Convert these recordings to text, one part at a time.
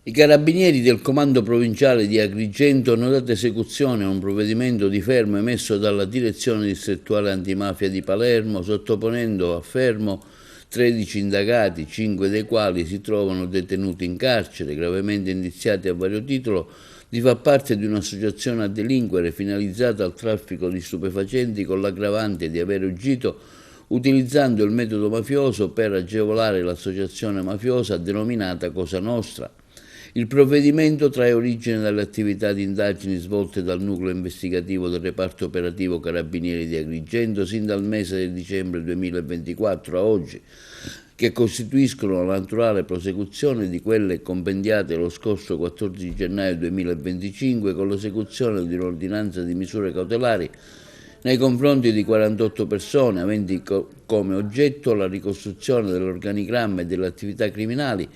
I carabinieri del comando provinciale di Agrigento hanno dato esecuzione a un provvedimento di fermo emesso dalla direzione distrettuale antimafia di Palermo, sottoponendo a fermo 13 indagati, 5 dei quali si trovano detenuti in carcere, gravemente indiziati a vario titolo di far parte di un'associazione a delinquere finalizzata al traffico di stupefacenti con l'aggravante di aver agito utilizzando il metodo mafioso per agevolare l'associazione mafiosa denominata Cosa Nostra. Il provvedimento trae origine dalle attività di indagini svolte dal nucleo investigativo del reparto operativo Carabinieri di Agrigento sin dal mese di dicembre 2024 a oggi, che costituiscono la naturale prosecuzione di quelle compendiate lo scorso 14 gennaio 2025 con l'esecuzione di un'ordinanza di misure cautelari nei confronti di 48 persone, aventi come oggetto la ricostruzione dell'organigramma e delle attività criminali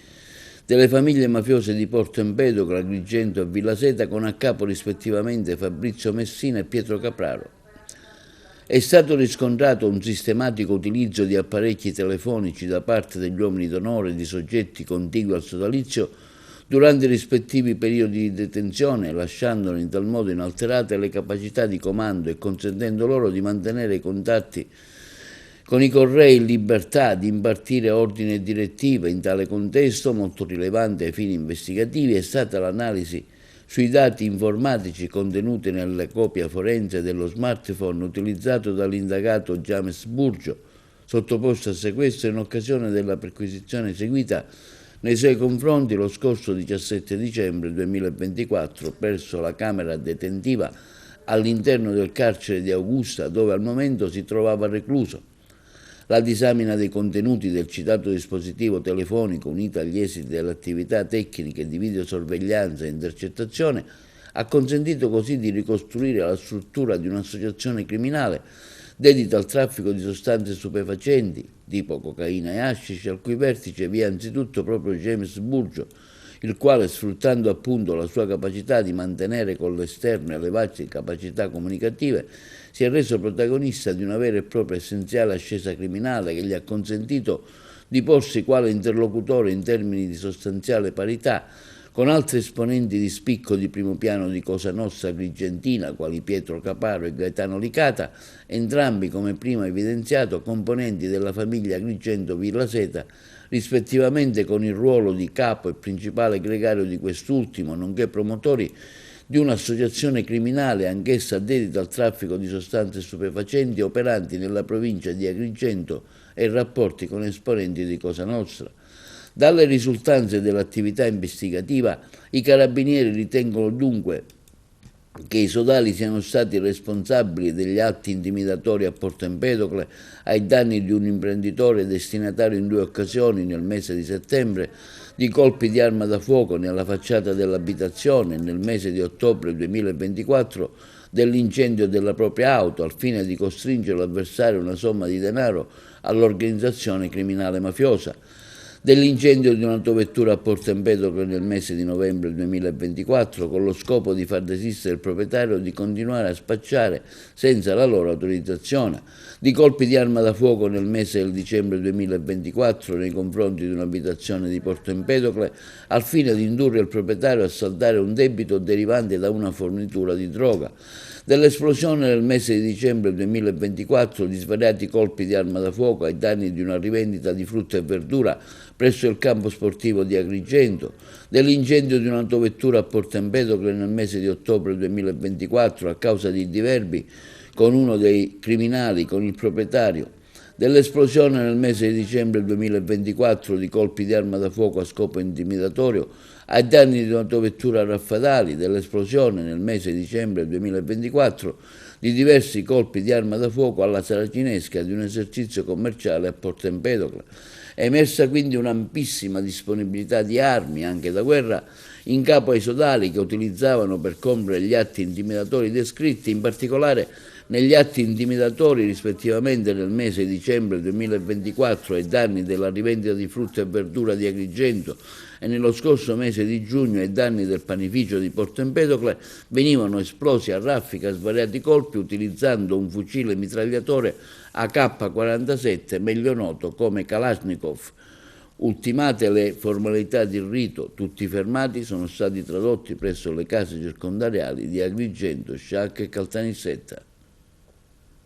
delle famiglie mafiose di Porto Empedocle, Agrigento e Villa Seta, con a capo rispettivamente Fabrizio Messina e Pietro Capraro. È stato riscontrato un sistematico utilizzo di apparecchi telefonici da parte degli uomini d'onore di soggetti contigui al sodalizio durante i rispettivi periodi di detenzione, lasciandone in tal modo inalterate le capacità di comando e consentendo loro di mantenere i contatti con i correi in libertà di impartire ordini e direttive. In tale contesto, molto rilevante ai fini investigativi, è stata l'analisi sui dati informatici contenuti nella copia forense dello smartphone utilizzato dall'indagato James Burgio, sottoposto a sequestro in occasione della perquisizione eseguita nei suoi confronti lo scorso 17 dicembre 2024 presso la camera detentiva all'interno del carcere di Augusta, dove al momento si trovava recluso. La disamina dei contenuti del citato dispositivo telefonico, unita agli esiti delle attività tecniche di videosorveglianza e intercettazione, ha consentito così di ricostruire la struttura di un'associazione criminale dedita al traffico di sostanze stupefacenti, tipo cocaina e hashish, al cui vertice vi è anzitutto proprio James Burgio, il quale, sfruttando appunto la sua capacità di mantenere con l'esterno elevate capacità comunicative, si è reso protagonista di una vera e propria essenziale ascesa criminale che gli ha consentito di porsi quale interlocutore in termini di sostanziale parità con altri esponenti di spicco di primo piano di Cosa Nostra Agrigentina, quali Pietro Caparo e Gaetano Licata, entrambi, come prima evidenziato, componenti della famiglia Agrigento-Villa Seta, rispettivamente con il ruolo di capo e principale gregario di quest'ultimo, nonché promotori di un'associazione criminale anch'essa dedita al traffico di sostanze stupefacenti operanti nella provincia di Agrigento e in rapporti con esponenti di Cosa Nostra. Dalle risultanze dell'attività investigativa, i carabinieri ritengono dunque che i sodali siano stati responsabili degli atti intimidatori a Porto Empedocle ai danni di un imprenditore destinatario in 2 occasioni nel mese di settembre di colpi di arma da fuoco nella facciata dell'abitazione e nel mese di ottobre 2024 dell'incendio della propria auto al fine di costringerlo a versare una somma di denaro all'organizzazione criminale mafiosa, dell'incendio di un'autovettura a Porto Empedocle nel mese di novembre 2024 con lo scopo di far desistere il proprietario di continuare a spacciare senza la loro autorizzazione, di colpi di arma da fuoco nel mese di dicembre 2024 nei confronti di un'abitazione di Porto Empedocle al fine di indurre il proprietario a saldare un debito derivante da una fornitura di droga, dell'esplosione nel mese di dicembre 2024 di svariati colpi di arma da fuoco ai danni di una rivendita di frutta e verdura presso il campo sportivo di Agrigento, dell'incendio di un'autovettura a Porto Empedocle nel mese di ottobre 2024 a causa di diverbi con uno dei criminali, con il proprietario, dell'esplosione nel mese di dicembre 2024 di colpi di arma da fuoco a scopo intimidatorio ai danni di un'autovettura a Raffadali, dell'esplosione nel mese di dicembre 2024 di diversi colpi di arma da fuoco alla Saracinesca di un esercizio commerciale a Porto Empedocle. È emersa quindi un'ampissima disponibilità di armi, anche da guerra, in capo ai sodali che utilizzavano per compiere gli atti intimidatori descritti, in particolare negli atti intimidatori rispettivamente nel mese di dicembre 2024 ai danni della rivendita di frutta e verdura di Agrigento e nello scorso mese di giugno ai danni del panificio di Porto Empedocle, venivano esplosi a raffica svariati colpi utilizzando un fucile mitragliatore AK-47, meglio noto come Kalashnikov, Ultimate le formalità di rito, tutti i fermati sono stati tradotti presso le case circondariali di Agrigento, Sciacca e Caltanissetta.